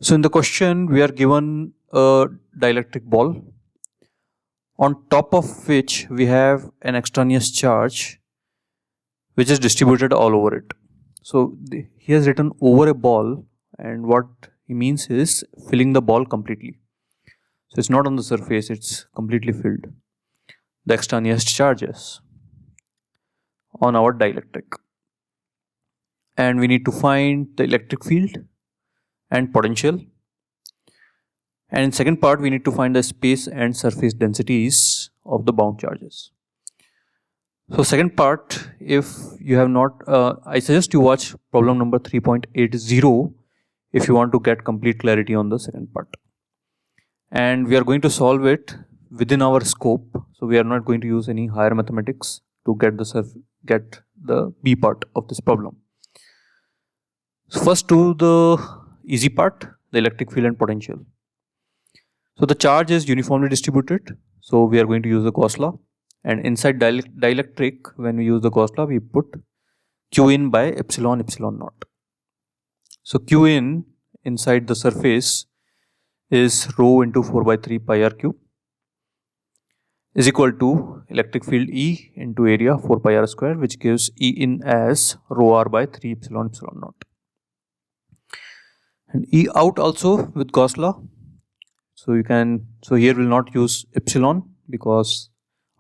So in the question, we are given a dielectric ball on top of which we have an extraneous charge which is distributed all over it. So he has written over a ball, and what he means is filling the ball completely. So it's not on the surface, it's completely filled. The extraneous charges on our dielectric. And we need to find the electric field and potential. And in second part, we need to find the space and surface densities of the bound charges. So second part, if you have not, I suggest you watch problem number 3.80 if you want to get complete clarity on the second part. And we are going to solve it within our scope. So we are not going to use any higher mathematics to get the B part of this problem. So first do the easy part, the electric field and potential. So the charge is uniformly distributed. So we are going to use the Gauss law. And inside dielectric, when we use the Gauss law, we put Q in by epsilon naught. So Q in inside the surface is rho into 4 by 3 pi r cube is equal to electric field E into area 4 pi r square, which gives E in as rho r by 3 epsilon naught. And E out also with Gauss law. So here we'll not use epsilon because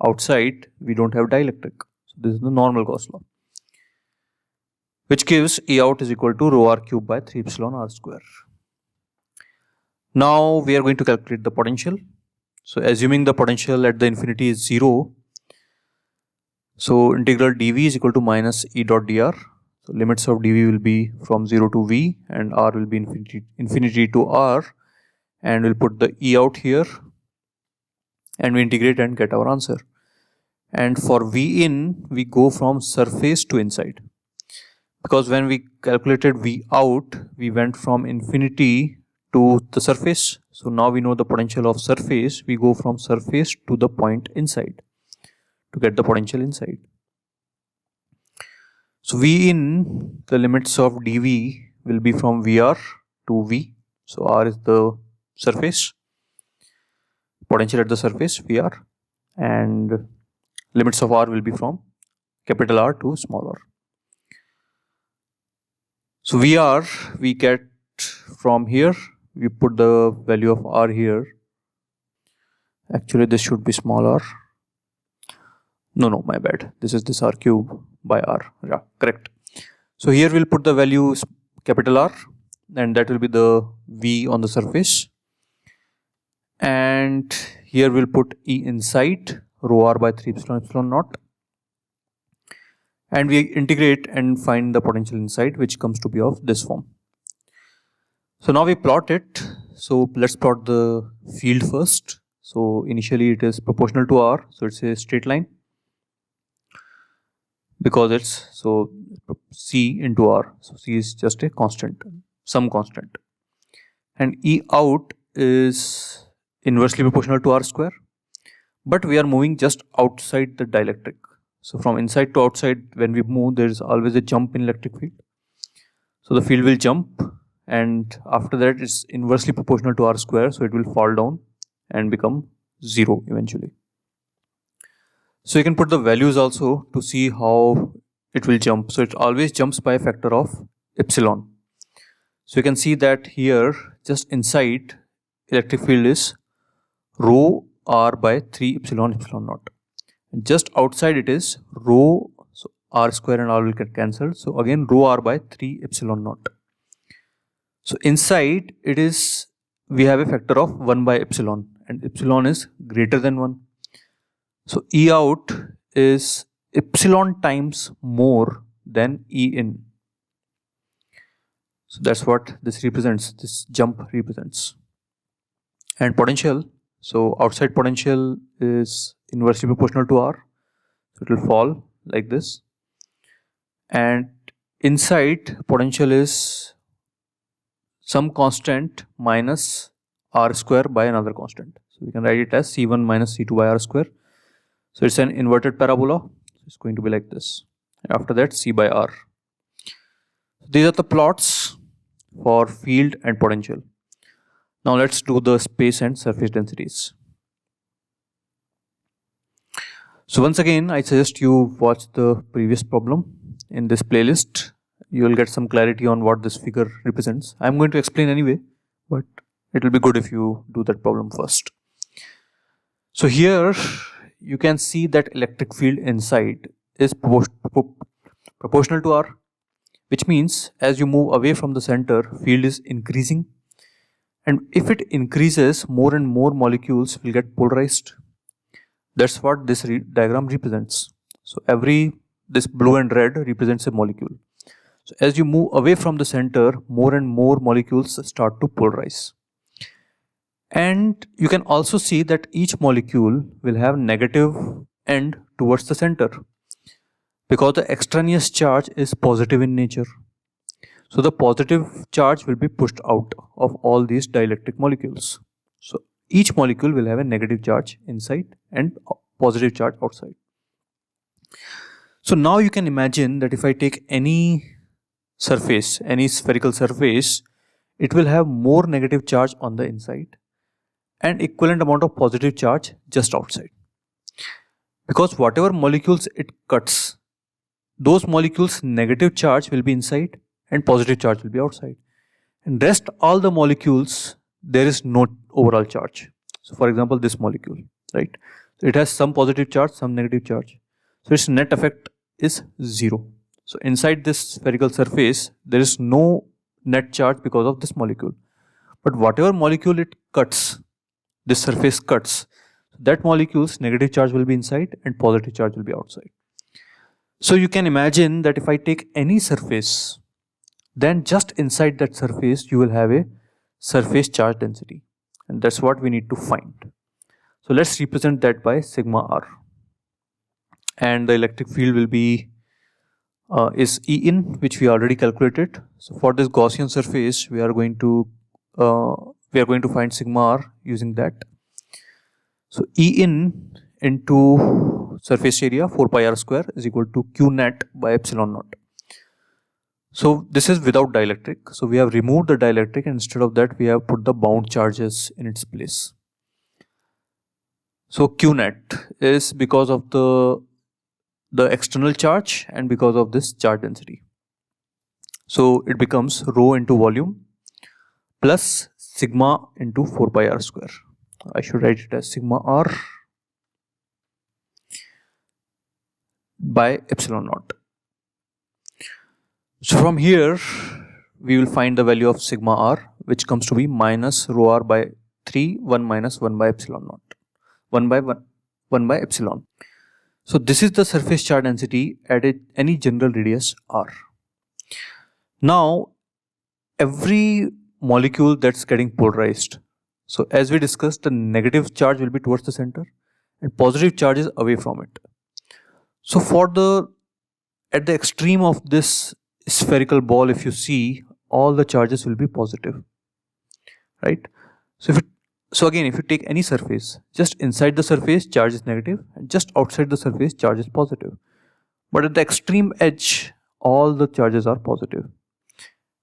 outside we don't have dielectric. So this is the normal Gauss law, which gives E out is equal to rho r cube by 3 epsilon r square. Now we are going to calculate the potential. So assuming the potential at the infinity is 0, so integral dv is equal to minus E dot dr. So limits of dv will be from 0 to v and r will be infinity to r, and we'll put the E out here and we integrate and get our answer. And for V in, we go from surface to inside, because when we calculated V out, we went from infinity to the surface. So now we know the potential of surface, we go from surface to the point inside to get the potential inside. So V in, the limits of dV will be from VR to V. So R is the surface, potential at the surface VR, and limits of R will be from capital R to small r. So VR we get from here, we put the value of R here. Actually this should be small r. No, my bad. This is this R cube by R. Yeah, correct. So here we'll put the value capital R, and that will be the V on the surface. And here we'll put E inside rho r by 3 epsilon naught. And we integrate and find the potential inside, which comes to be of this form. So now we plot it. So let's plot the field first. So initially it is proportional to R, so it's a straight line, because it's so C into R. So C is just a constant, some constant. And E out is inversely proportional to R square, but we are moving just outside the dielectric. So from inside to outside, when we move, there is always a jump in electric field. So the field will jump, and after that it's inversely proportional to R square, so it will fall down and become 0 eventually. So you can put the values also to see how it will jump. So it always jumps by a factor of epsilon. So you can see that here just inside electric field is rho r by 3 epsilon naught. And just outside it is rho, so r square and r will get cancelled. So again rho r by 3 epsilon naught. So inside it is, we have a factor of 1 by epsilon, and epsilon is greater than 1. So E out is epsilon times more than E in. So that's what this represents, this jump represents. And potential, so outside potential is inversely proportional to R, so it will fall like this. And inside potential is some constant minus R square by another constant. So we can write it as C1 minus C2 by R square. So it's an inverted parabola. It's going to be like this. After that, C by R. These are the plots for field and potential. Now let's do the space and surface densities. So once again, I suggest you watch the previous problem in this playlist. You will get some clarity on what this figure represents. I'm going to explain anyway, but it will be good if you do that problem first. So here you can see that electric field inside is proportional to R, which means as you move away from the center, field is increasing. And if it increases, more and more molecules will get polarized. That's what this diagram represents. So this blue and red represents a molecule. So as you move away from the center, more and more molecules start to polarize. And you can also see that each molecule will have negative end towards the center, because the extraneous charge is positive in nature. So the positive charge will be pushed out of all these dielectric molecules. So each molecule will have a negative charge inside and positive charge outside. So now you can imagine that if I take any surface, any spherical surface, it will have more negative charge on the inside and equivalent amount of positive charge just outside. Because whatever molecules it cuts, those molecules negative charge will be inside and positive charge will be outside. And rest all the molecules, there is no overall charge. So for example, this molecule, right? It has some positive charge, some negative charge. So its net effect is 0. So inside this spherical surface, there is no net charge because of this molecule. But whatever molecule it cuts, this surface cuts, that molecule's negative charge will be inside and positive charge will be outside. So you can imagine that if I take any surface, then just inside that surface you will have a surface charge density, and that's what we need to find. So let's represent that by sigma r, and the electric field will be is E in, which we already calculated. So for this Gaussian surface we are going to find sigma r using that. So E in into surface area 4 pi r square is equal to q net by epsilon naught. So this is without dielectric. So we have removed the dielectric, and instead of that we have put the bound charges in its place. So q net is because of the external charge and because of this charge density. So it becomes rho into volume plus sigma into 4 pi r square. I should write it as sigma r by epsilon naught. So from here we will find the value of sigma r, which comes to be minus rho r by 3 1 minus 1 by epsilon naught, 1 by epsilon. So this is the surface charge density at any general radius r. Now every molecule that's getting polarized, so as we discussed, the negative charge will be towards the center and positive charge is away from it. So at the extreme of this spherical ball, if you see, all the charges will be positive, right? So again, if you take any surface, just inside the surface charge is negative and just outside the surface charge is positive. But at the extreme edge, all the charges are positive.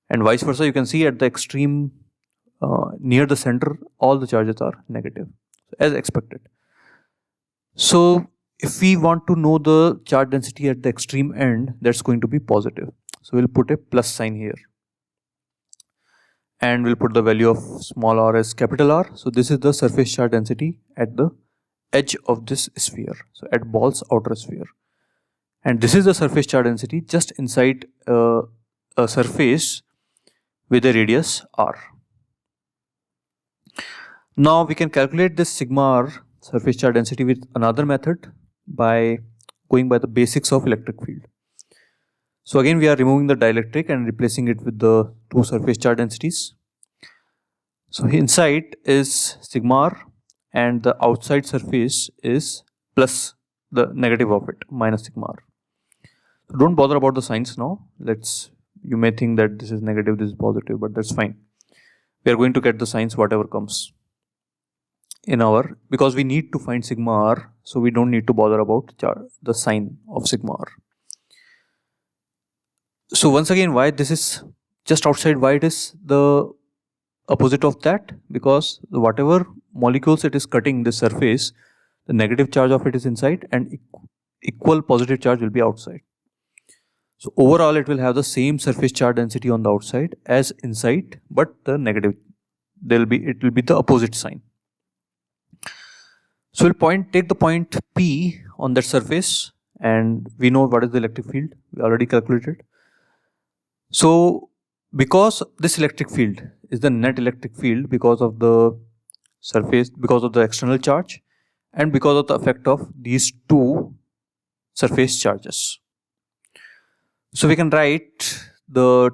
And vice versa, you can see at the extreme near the center, all the charges are negative, as expected. So if we want to know the charge density at the extreme end, that's going to be positive. So we'll put a plus sign here. And we'll put the value of small r as capital R. So this is the surface charge density at the edge of this sphere, so at ball's outer sphere. And this is the surface charge density just inside a surface with a radius r. Now we can calculate this sigma r surface charge density with another method by going by the basics of electric field. So again we are removing the dielectric and replacing it with the two surface charge densities. So inside is sigma r and the outside surface is plus the negative of it, minus sigma r. So don't bother about the signs now. You may think that this is negative, this is positive, but that's fine. We are going to get the signs whatever comes because we need to find sigma r, so we don't need to bother about the sign of sigma r. So once again, why this is just outside, why it is the opposite of that, because whatever molecules it is cutting the surface, the negative charge of it is inside and equal positive charge will be outside. So overall it will have the same surface charge density on the outside as inside, but the negative, it will be the opposite sign. So we'll take the point P on that surface, and we know what is the electric field, we already calculated. So because this electric field is the net electric field because of the surface, because of the external charge, and because of the effect of these two surface charges. So we can write the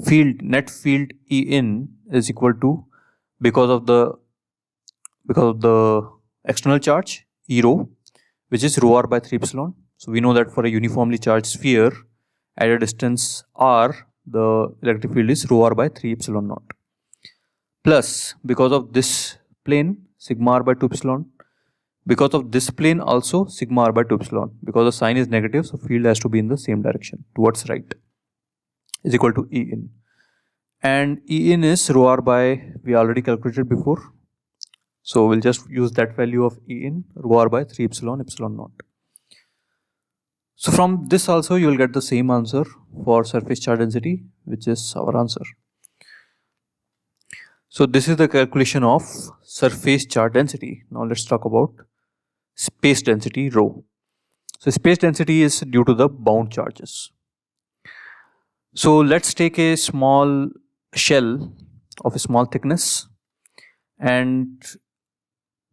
field, net field E in is equal to, because of the external charge, E rho, which is rho r by 3 epsilon. So we know that for a uniformly charged sphere at a distance r, the electric field is rho r by 3 epsilon naught. Plus, because of this plane, sigma r by 2 epsilon. Because of this plane also, sigma r by 2 epsilon. Because the sign is negative, so field has to be in the same direction, towards right, is equal to E in. And E in is rho r by, we already calculated before. So we'll just use that value of E in, rho r by 3 epsilon, epsilon naught. So from this also you will get the same answer for surface charge density, which is our answer. So this is the calculation of surface charge density. Now let's talk about space density, rho. So space density is due to the bound charges. So let's take a small shell of a small thickness, and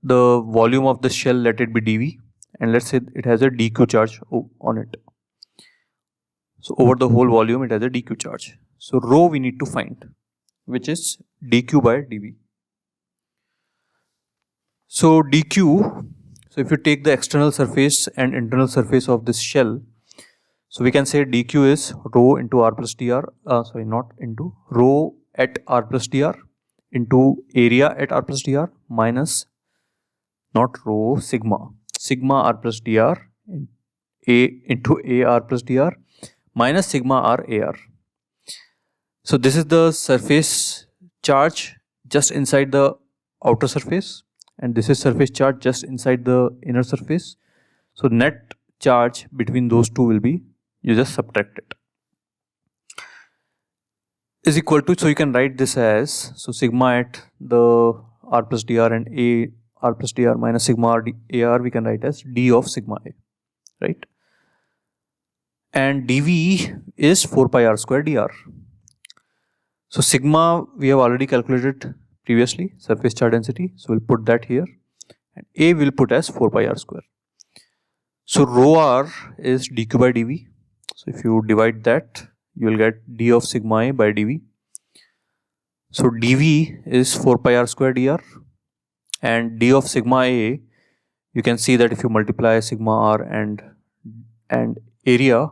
the volume of the shell, let it be dV, and let's say it has a dq charge on it. So over the whole volume it has a dq charge. So rho we need to find, which is dq by dV. So dq, so if you take the external surface and internal surface of this shell, so we can say dq is rho into r plus dr, rho at r plus dr into area at r plus dr minus, not rho, sigma r plus dr into a r plus dr minus sigma r ar. So this is the surface charge just inside the outer surface, and this is surface charge just inside the inner surface. So net charge between those two will be, you just subtract it, is equal to, so you can write this as, so sigma at the r plus dr and a r plus dr minus sigma r ar we can write as d of sigma a, right? And dV is 4 pi r square dr. So sigma we have already calculated previously, surface charge density, so we'll put that here, and a will put as 4 pi r square. So rho r is dq by dV. So if you divide that, you will get d of sigma a by dV. So dV is 4 pi r square dr, and d of sigma a, you can see that if you multiply sigma r and area,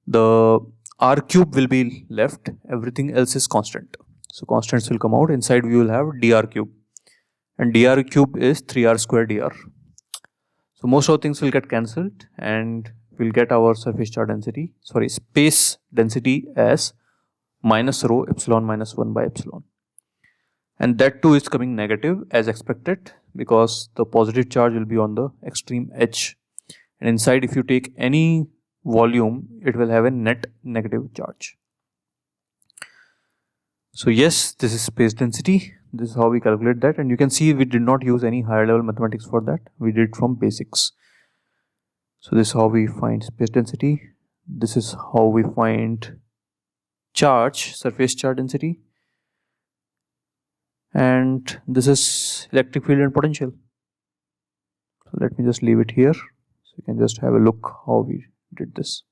the r cube will be left, everything else is constant. So constants will come out, inside we will have dr cube, and dr cube is 3r square dr. So most of the things will get cancelled, and we'll get our surface charge density, space density as minus rho epsilon minus 1 by epsilon. And that too is coming negative as expected, because the positive charge will be on the extreme edge, and inside if you take any volume, it will have a net negative charge. So yes, this is space density. This is how we calculate that, and you can see we did not use any higher level mathematics for that. We did from basics. So this is how we find space density. This is how we find charge, surface charge density. And this is electric field and potential. So let me just leave it here, so you can just have a look how we did this.